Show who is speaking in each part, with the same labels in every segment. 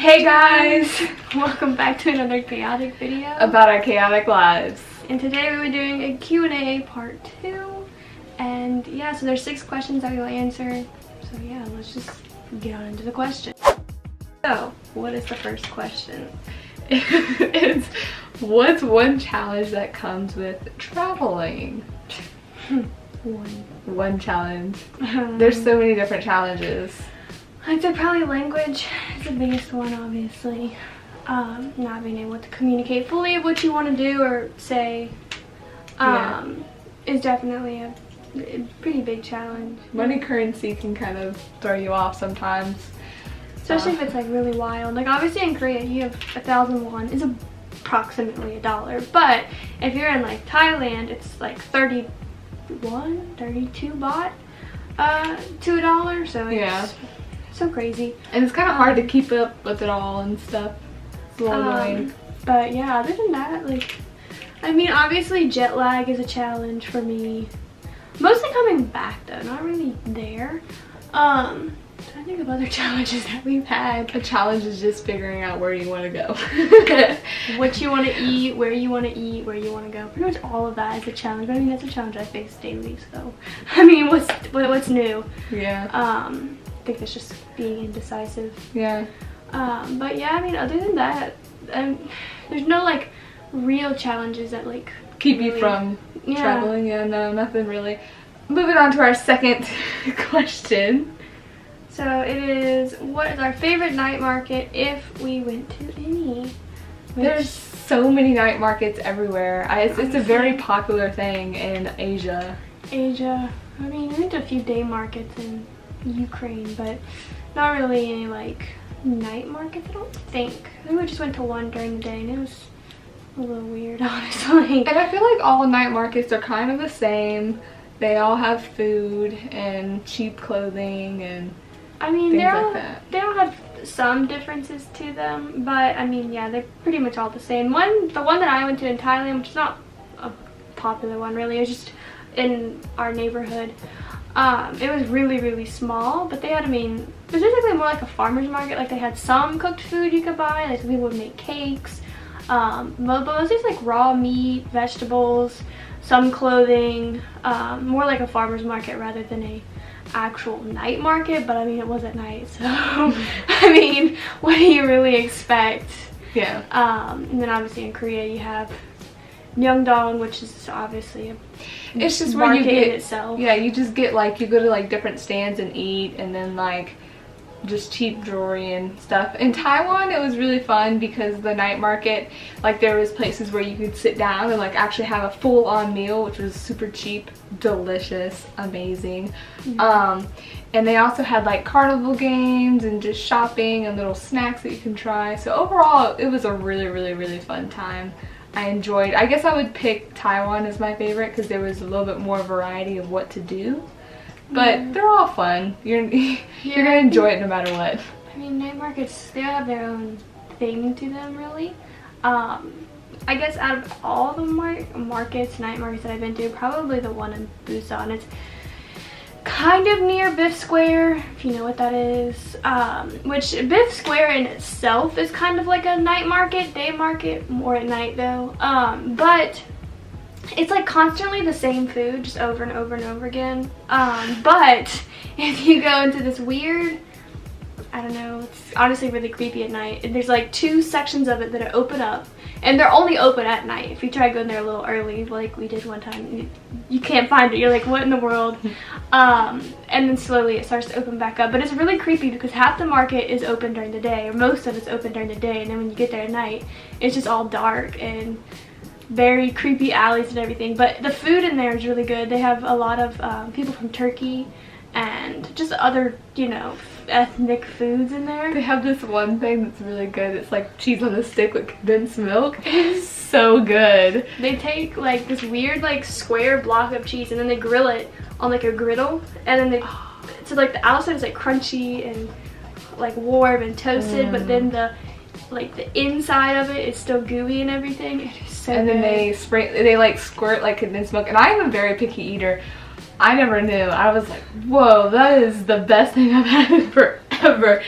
Speaker 1: Hey guys!
Speaker 2: Welcome back to another chaotic video
Speaker 1: about our chaotic lives.
Speaker 2: And today we're doing a Q&A part 2. And yeah, so there's 6 questions that we'll answer. So yeah, let's just get on into the question. So, what is the first question?
Speaker 1: It's what's one challenge that comes with traveling? One challenge. There's so many different challenges.
Speaker 2: I'd say probably language is the biggest one, obviously. Not being able to communicate fully what you want to do or say is definitely a pretty big challenge.
Speaker 1: Money currency can kind of throw you off sometimes.
Speaker 2: Especially if it's like really wild. Like obviously in Korea you have 1,000 won is approximately $1. But if you're in like Thailand, it's like 32 baht to $1. So it's so crazy.
Speaker 1: And it's kind of hard to keep up with it all and stuff. It's a little annoying.
Speaker 2: But yeah, other than that, like, I mean, obviously jet lag is a challenge for me. Mostly coming back though, not really there. I think of other challenges that we've had.
Speaker 1: A challenge is just figuring out where you want to go.
Speaker 2: What you want to eat, where you want to eat, where you want to go. Pretty much all of that is a challenge. But I mean, that's a challenge I face daily. So, I mean, what's new?
Speaker 1: Yeah.
Speaker 2: I think that's just being indecisive.
Speaker 1: Yeah.
Speaker 2: But yeah, I mean, other than that, there's no like real challenges that like
Speaker 1: keep you from traveling. Yeah, no, nothing really. Moving on to our second question.
Speaker 2: So it is, what is our favorite night market if we went to any?
Speaker 1: There's so many night markets everywhere. It's a very popular thing in Asia.
Speaker 2: I mean, we went to a few day markets in Ukraine, but not really any like night markets, I don't think. I think we just went to one during the day and it was a little weird, honestly. And
Speaker 1: I feel like all night markets are kind of the same. They all have food and cheap clothing and
Speaker 2: I mean,
Speaker 1: things like that.
Speaker 2: They all have some differences to them, but I mean, yeah, they're pretty much all the same. The one that I went to in Thailand, which is not a popular one really, it was just in our neighborhood. It was really, really small, but they had, I mean, it was basically more like a farmer's market. Like they had some cooked food you could buy, like some people would make cakes, but it was just like raw meat, vegetables, some clothing, more like a farmer's market rather than a actual night market. But I mean, it was at night, so I mean, what do you really expect?
Speaker 1: Yeah.
Speaker 2: And then obviously in Korea you have Myeongdong, which is obviously
Speaker 1: it's just where you get
Speaker 2: in itself.
Speaker 1: Yeah, you just get like, you go to like different stands and eat, and then like just cheap jewelry and stuff. In Taiwan it was really fun because the night market, like there was places where you could sit down and like actually have a full-on meal, which was super cheap, delicious, amazing. And they also had like carnival games and just shopping and little snacks that you can try. So overall it was a really, really, really fun time. I enjoyed. I guess I would pick Taiwan as my favorite because there was a little bit more variety of what to do. But they're all fun. You're gonna enjoy it no matter what.
Speaker 2: I mean, night markets, they all have their own thing to them, really. I guess out of all the night markets that I've been to, probably the one in Busan. It's kind of near Biff Square, if you know what that is. Which Biff Square in itself is kind of like a night market, day market, more at night though. But it's like constantly the same food, just over and over and over again. But if you go into this weird, I don't know, it's honestly really creepy at night. There's like 2 sections of it that are open up, and they're only open at night. If you try going there a little early, like we did one time, you can't find it. You're like, what in the world? And then slowly it starts to open back up. But it's really creepy because half the market is open during the day, or most of it's open during the day, and then when you get there at night, it's just all dark and very creepy alleys and everything. But the food in there is really good. They have a lot of people from Turkey and just other, you know, ethnic foods in there.
Speaker 1: They have this one thing that's really good. It's like cheese on a stick with condensed milk. It's so good.
Speaker 2: They take like this weird like square block of cheese and then they grill it on like a griddle, and then so like the outside is like crunchy and like warm and toasted, but then the inside of it is still gooey and everything. It is so good.
Speaker 1: And then they like squirt like condensed milk. And I am a very picky eater. I never knew. I was like, whoa, that is the best thing I've had in forever.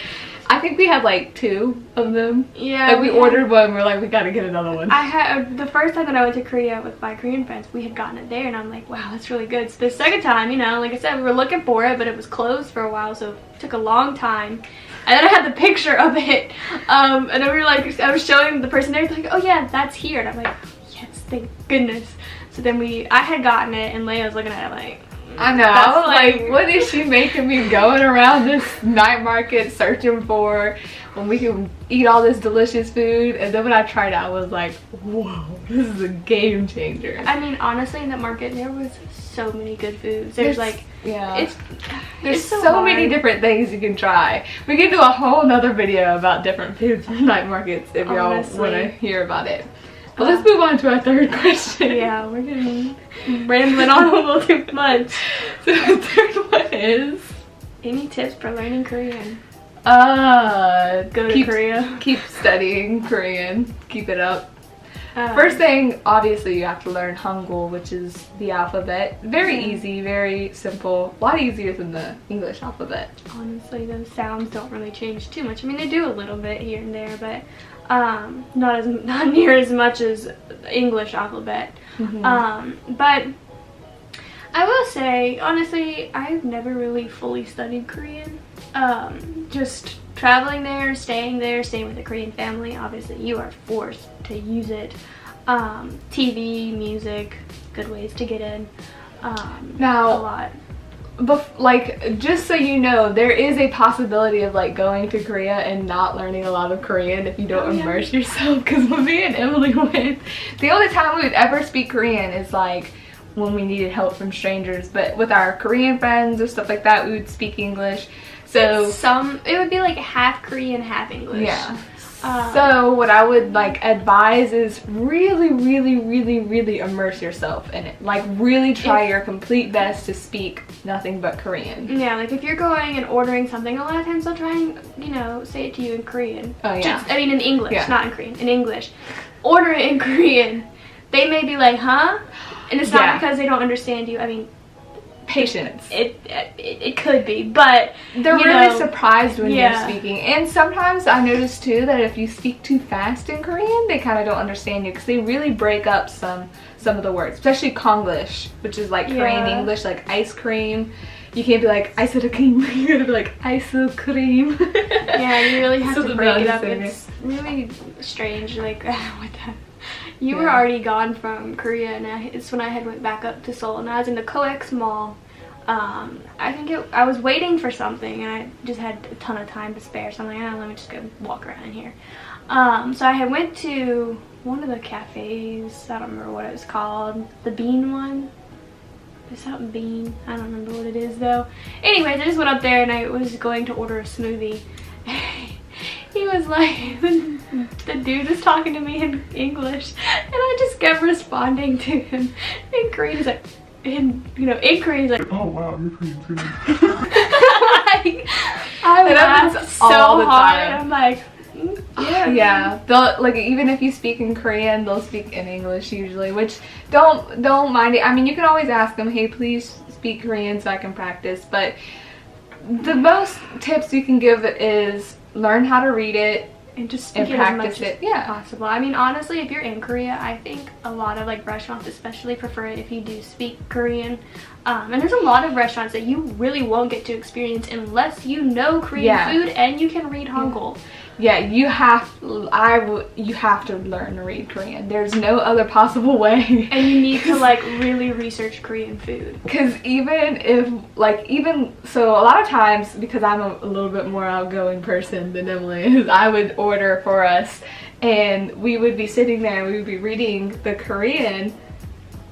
Speaker 1: I think we had like 2 of them.
Speaker 2: Yeah.
Speaker 1: Like we ordered one, we're like, we gotta get another one.
Speaker 2: I had, the first time that I went to Korea with my Korean friends, we had gotten it there, and I'm like, wow, that's really good. So the second time, you know, like I said, we were looking for it, but it was closed for a while, so it took a long time. And then I had the picture of it, and then we were like, I was showing the person there, like, oh yeah, that's here. And I'm like, yes, thank goodness. So then I had gotten it, and Leia was looking at it like,
Speaker 1: I know, I was like, what is she making me going around this night market searching for when we can eat all this delicious food? And then when I tried it, I was like, whoa, this is a game changer.
Speaker 2: I mean, honestly, in that market, there was so many good foods. There's like,
Speaker 1: yeah, there's
Speaker 2: it's
Speaker 1: so many different things you can try. We can do a whole nother video about different foods from night markets if y'all want to hear about it. But let's move on to our third question.
Speaker 2: Yeah, we're getting rambling on a little too much.
Speaker 1: So the third one is,
Speaker 2: any tips for learning Korean?
Speaker 1: Go
Speaker 2: to Korea.
Speaker 1: Keep studying Korean. Keep it up. First thing, obviously, you have to learn Hangul, which is the alphabet. Very easy, very simple. A lot easier than the English alphabet.
Speaker 2: Honestly, those sounds don't really change too much. I mean, they do a little bit here and there, but not near as much as the English alphabet. But I will say, honestly, I've never really fully studied Korean. Just traveling there, staying with a Korean family. Obviously, you are forced to use it. TV, music, good ways to get in.
Speaker 1: Now,
Speaker 2: a lot.
Speaker 1: Like, just so you know, there is a possibility of like going to Korea and not learning a lot of Korean if you don't immerse yourself. Because when me and Emily went, the only time we would ever speak Korean is like when we needed help from strangers. But with our Korean friends or stuff like that, we would speak English. So
Speaker 2: it would be like half Korean, half English.
Speaker 1: Yeah. So what I would like advise is really immerse yourself in it. Like really try your complete best to speak nothing but Korean.
Speaker 2: Yeah, like if you're going and ordering something, a lot of times they'll try and, you know, say it to you in Korean.
Speaker 1: Oh yeah.
Speaker 2: I mean in English, not in Korean, in English. Order it in Korean. They may be like, huh? And it's not because they don't understand you. I mean,
Speaker 1: patience.
Speaker 2: It could be, but
Speaker 1: they're really surprised when you're speaking. And sometimes I notice too that if you speak too fast in Korean, they kind of don't understand you because they really break up some of the words, especially Konglish, which is like Korean English, like ice cream. You can't be like ice cream. You gotta be like ice cream.
Speaker 2: Yeah, you really have to break it up. It's really strange. Like with that. You were already gone from Korea, and it's when I had went back up to Seoul, and I was in the COEX Mall. I think I was waiting for something, and I just had a ton of time to spare, so I'm like, oh, let me just go walk around in here. So I had went to one of the cafes. I don't remember what it was called. The Bean one. There's something Bean. I don't remember what it is though. Anyways, I just went up there and I was going to order a smoothie. He was like, the dude was talking to me in English, and I just kept responding to him in Korean. He's like, in Korean, he's like, oh wow, you're Korean too. I laughed so hard. I'm like,
Speaker 1: yeah. They'll, like, even if you speak in Korean, they'll speak in English usually, which don't mind it. I mean, you can always ask them, hey, please speak Korean so I can practice. But the most tips you can give is learn how to read it
Speaker 2: and just speak it as much as possible. I mean, honestly, if you're in Korea, I think a lot of like restaurants especially prefer it if you do speak Korean. And there's a lot of restaurants that you really won't get to experience unless you know Korean food and you can read Hangul.
Speaker 1: Yeah, you have to learn to read Korean. There's no other possible way.
Speaker 2: And you need to like really research Korean food.
Speaker 1: Because so a lot of times, because I'm a little bit more outgoing person than Emily is, I would order for us and we would be sitting there and we would be reading the Korean.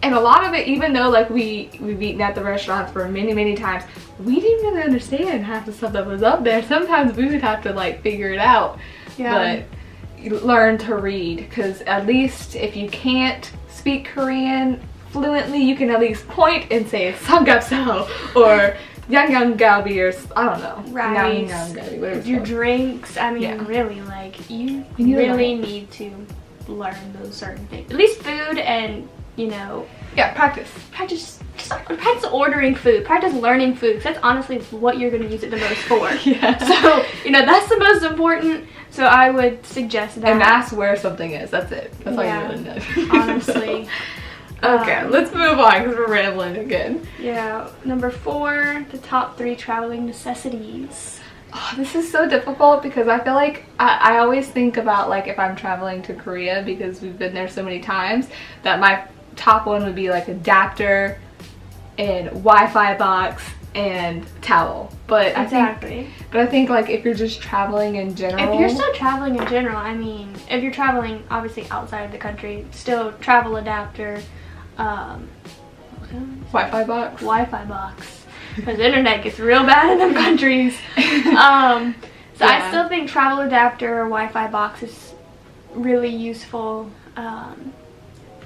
Speaker 1: And a lot of it, even though like we've eaten at the restaurants for many times, we didn't really understand half the stuff that was up there. Sometimes we would have to like figure it out. Yeah. But learn to read, because at least if you can't speak Korean fluently, you can at least point and say samgyeopsal or yangyanggalbi or I don't know.
Speaker 2: Rice, your drinks. I mean, really, like you really need to learn those certain things. At least food and you know,
Speaker 1: Yeah, practice.
Speaker 2: Practice ordering food, practice learning food, because that's honestly what you're going to use it the most for.
Speaker 1: Yeah.
Speaker 2: So, you know, that's the most important. So I would suggest that.
Speaker 1: And ask where something is. That's it. That's all you really know.
Speaker 2: Honestly.
Speaker 1: Okay, let's move on because we're rambling again.
Speaker 2: Yeah. Number 4, the top 3 traveling necessities.
Speaker 1: Oh, this is so difficult because I feel like I always think about like if I'm traveling to Korea, because we've been there so many times, that my top one would be like adapter and Wi-Fi box and towel. But
Speaker 2: exactly.
Speaker 1: I think like if you're just traveling in general.
Speaker 2: If you're still traveling in general, I mean, if you're traveling obviously outside of the country, still travel adapter,
Speaker 1: Wi-Fi box.
Speaker 2: Wi-Fi box. Because the internet gets real bad in them countries. So I still think travel adapter or Wi-Fi box is really useful.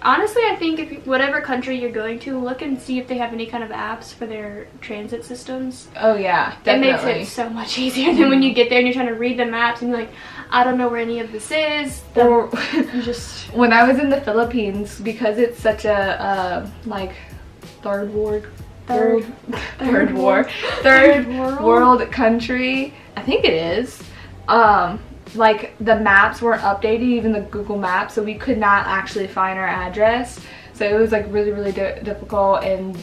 Speaker 2: Honestly, I think if whatever country you're going to, look and see if they have any kind of apps for their transit systems.
Speaker 1: Oh yeah, definitely.
Speaker 2: It makes it so much easier than when you get there and you're trying to read the maps and you're like, I don't know where any of this is.
Speaker 1: Or
Speaker 2: you just
Speaker 1: when I was in the Philippines, because it's such a like third world country, I think it is. Like the maps weren't updated, even the Google Maps, so we could not actually find our address. So it was like really difficult, and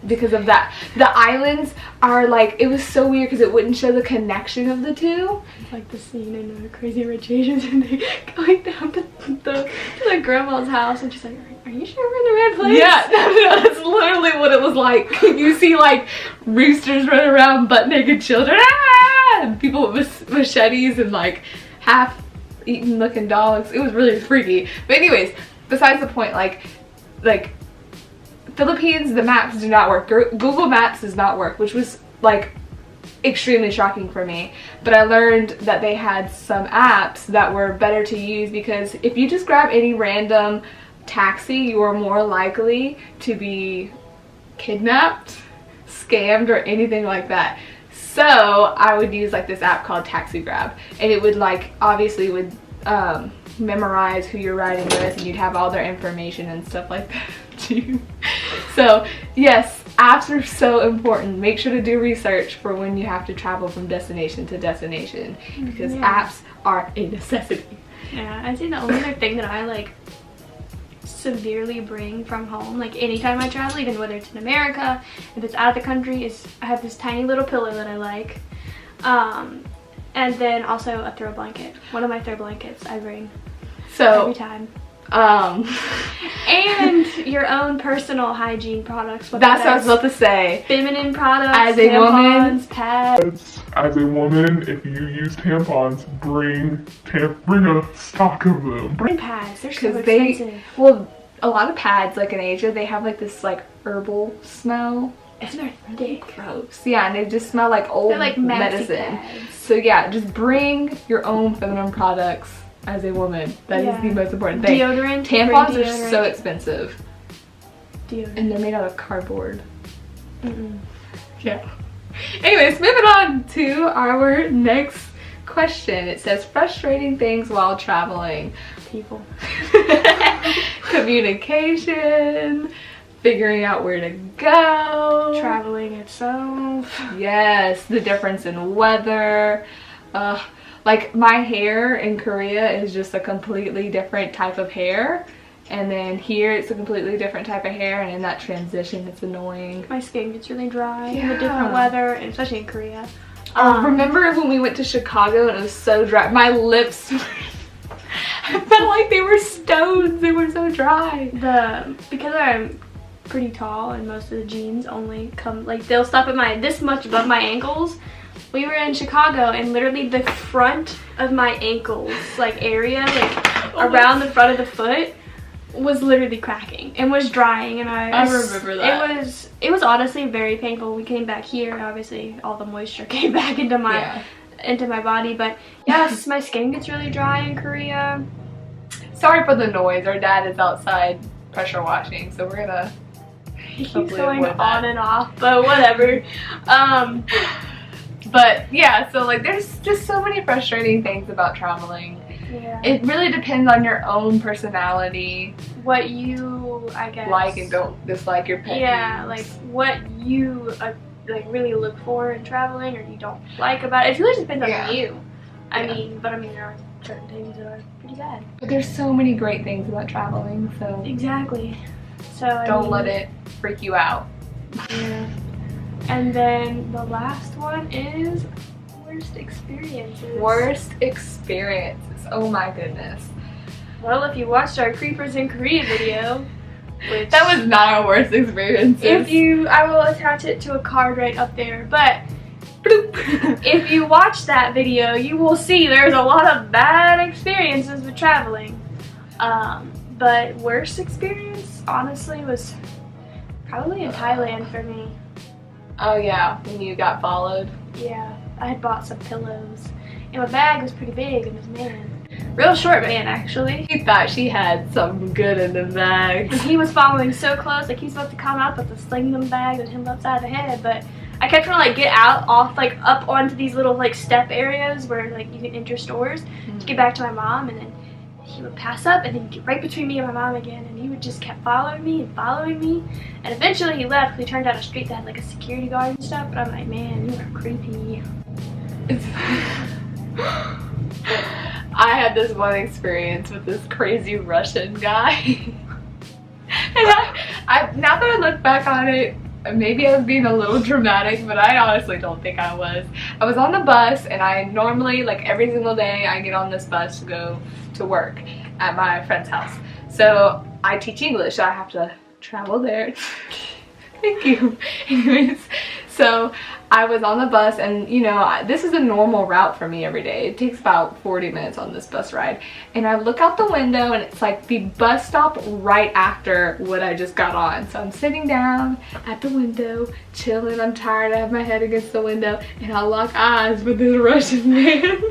Speaker 1: because of that, the islands are like, it was so weird because it wouldn't show the connection of the two.
Speaker 2: It's like the scene in Crazy Rich Asians and they going down to the grandma's house and she's like, are you sure we're in the right place?
Speaker 1: Yeah, no, that's literally what it was like. You see like roosters running around, butt naked children, and people with machetes and like half-eaten looking dogs. It was really freaky. But anyways, besides the point, like Philippines, the maps do not work. Google Maps does not work, which was like extremely shocking for me. But I learned that they had some apps that were better to use, because if you just grab any random taxi, you are more likely to be kidnapped, scammed, or anything like that. So I would use like this app called Taxi Grab, and it would like obviously would memorize who you're riding with, and you'd have all their information and stuff like that too. So yes, apps are so important. Make sure to do research for when you have to travel from destination to destination, because apps are a necessity.
Speaker 2: Yeah, I think the only other thing that I like severely bring from home, like anytime I travel, even whether it's in America, if it's out of the country, is I have this tiny little pillow that I like, and then also a throw blanket. One of my throw blankets I bring every time. And your own personal hygiene products.
Speaker 1: That's what I was about to say.
Speaker 2: Feminine products,
Speaker 1: as a woman,
Speaker 2: pads.
Speaker 3: As a woman, if you use tampons, bring a stock of them.
Speaker 2: Bring pads. They're so expensive.
Speaker 1: Well, a lot of pads, like in Asia, they have like this like herbal smell.
Speaker 2: And they're thick.
Speaker 1: Gross. Yeah, and they just smell like old
Speaker 2: like
Speaker 1: medicine.
Speaker 2: Pads.
Speaker 1: So yeah, just bring your own feminine products as a woman. That is the most important thing.
Speaker 2: Deodorant.
Speaker 1: Tampons are so expensive.
Speaker 2: Deodorant.
Speaker 1: And they're made out of cardboard.
Speaker 2: Mm-mm.
Speaker 1: Yeah. Anyways, moving on to our next question. It says frustrating things while traveling.
Speaker 2: People.
Speaker 1: Communication. Figuring out where to go.
Speaker 2: Traveling itself.
Speaker 1: Yes, the difference in weather. Like my hair in Korea is just a completely different type of hair, and then here it's a completely different type of hair, and in that transition it's annoying.
Speaker 2: My skin gets really dry in the different weather, and especially in Korea.
Speaker 1: Remember when we went to Chicago and it was so dry? My lips I felt like they were stones. They were so dry.
Speaker 2: Because I'm pretty tall and most of the jeans only come, like they'll stop at this much above my ankles. We were in Chicago and literally the front of my ankles, like area, like around the front of the foot, was literally cracking and was drying, and I
Speaker 1: remember that.
Speaker 2: It was honestly very painful. We came back here and obviously all the moisture came back into my body, but yes, my skin gets really dry in Korea.
Speaker 1: Sorry for the noise. Our dad is outside pressure washing, so we're gonna
Speaker 2: He keeps going on and off, but whatever.
Speaker 1: But yeah, so like there's just so many frustrating things about traveling.
Speaker 2: Yeah.
Speaker 1: It really depends on your own personality.
Speaker 2: What you, I guess,
Speaker 1: like and don't dislike your pet
Speaker 2: yeah,
Speaker 1: peeves.
Speaker 2: like what you like really look for in traveling, or you don't like about it. It really just depends on you. I mean, there are certain things that are pretty bad.
Speaker 1: But there's so many great things about traveling, so
Speaker 2: Exactly. So
Speaker 1: don't let it freak you out.
Speaker 2: Yeah. And then the last one is worst experiences.
Speaker 1: Worst experiences. Oh my goodness.
Speaker 2: Well, if you watched our Creepers in Korea video, which
Speaker 1: that was not our worst experience.
Speaker 2: I will attach it to a card right up there, but if you watch that video, you will see there's a lot of bad experiences with traveling. But worst experience, honestly, was probably in Thailand for me.
Speaker 1: Oh yeah, when you got followed.
Speaker 2: Yeah, I had bought some pillows, and my bag was pretty big, and this man, real short man actually.
Speaker 1: He thought she had something good in the bag.
Speaker 2: And he was following so close, like he's about to come out with the sling them bag and him upside the head, but I kept trying to like get out off like up onto these little like step areas where like you can enter stores to get back to my mom, and then he would pass up and then get right between me and my mom again, and he would just kept following me, and eventually he left. We turned down a street that had like a security guard and stuff, but I'm like, man, you are creepy.
Speaker 1: I had this one experience with this crazy Russian guy. And I now that I look back on it, maybe I was being a little dramatic, but I honestly don't think I was. I was on the bus, and I normally, like every single day, I get on this bus to go to work at my friend's house. So I teach English, so I have to travel there. Thank you. Anyways, so I was on the bus, and you know, this is a normal route for me every day. It takes about 40 minutes on this bus ride, and I look out the window, and it's like the bus stop right after what I just got on. So I'm sitting down at the window, chilling. I'm tired. I have my head against the window, and I lock eyes with this Russian man.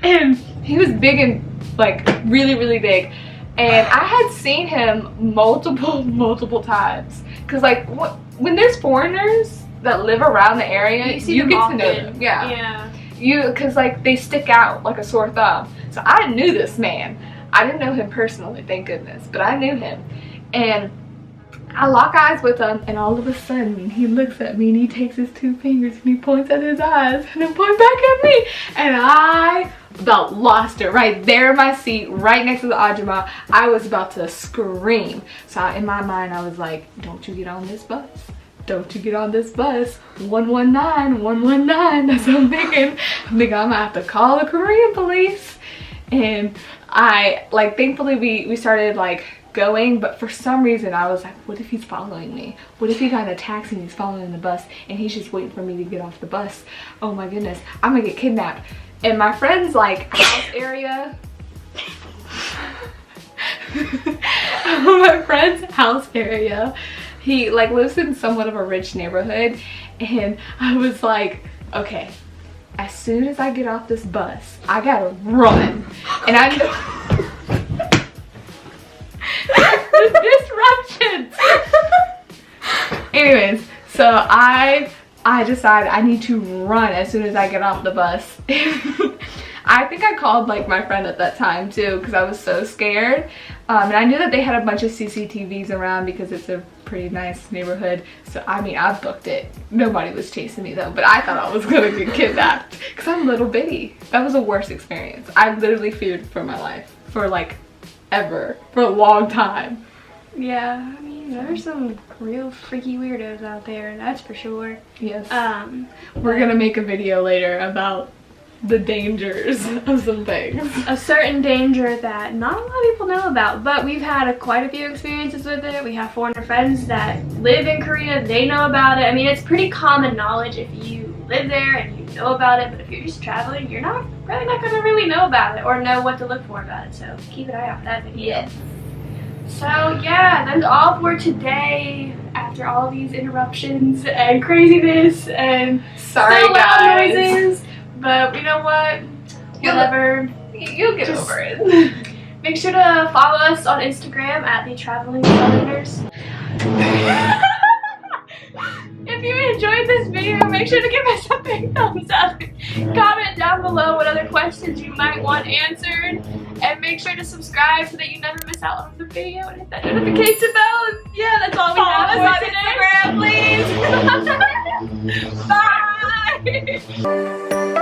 Speaker 1: And he was big and like really, really big. And I had seen him multiple times. Cause like when there's foreigners that live around the area, you get to know them. Yeah. Cause like they stick out like a sore thumb. So I knew this man. I didn't know him personally, thank goodness, but I knew him. And I lock eyes with him, and all of a sudden he looks at me and he takes his two fingers and he points at his eyes and then points back at me. And I about lost it right there in my seat, right next to the Ajumma. I was about to scream. So in my mind, I was like, don't you get on this bus. Don't you get on this bus. 119, 119. That's what I'm thinking. I'm gonna have to call the Korean police. And I, like, thankfully we started like going, but for some reason I was like, what if he's following me? What if he got in a taxi and he's following the bus and he's just waiting for me to get off the bus? Oh my goodness, I'm gonna get kidnapped. And my friend's like house area, my friend's house area, he like lives in somewhat of a rich neighborhood, and I was like, okay, as soon as I get off this bus, I gotta run. And I know disruptions. Anyways, so I decided I need to run as soon as I get off the bus. I think I called like my friend at that time too, because I was so scared. And I knew that they had a bunch of CCTVs around because it's a pretty nice neighborhood. So I mean, I booked it. Nobody was chasing me though, but I thought I was gonna get kidnapped because I'm little bitty. That was the worst experience. I literally feared for my life for like ever, for a long time.
Speaker 2: Yeah, I mean, there's some real freaky weirdos out there, that's for sure.
Speaker 1: Yes. We're gonna make a video later about the dangers of some things.
Speaker 2: A certain danger that not a lot of people know about, but we've had quite a few experiences with it. We have foreigner friends that live in Korea, they know about it. I mean, it's pretty common knowledge if you live there and you know about it, but if you're just traveling, you're probably not gonna really know about it or know what to look for about it, so keep an eye out for that video.
Speaker 1: Yes.
Speaker 2: So yeah, that's all for today. After all these interruptions and craziness and
Speaker 1: sorry
Speaker 2: so loud
Speaker 1: guys,
Speaker 2: noises, but you know what? Whatever.
Speaker 1: You'll get over it.
Speaker 2: Make sure to follow us on Instagram at the Traveling Southerners. If you enjoyed this video, make sure to give us a big thumbs up
Speaker 1: Comment down below what other questions you might want answered. And make sure to subscribe so that you never miss out on the video and hit that notification bell. And yeah, that's all we have for today. Instagram, please. Bye.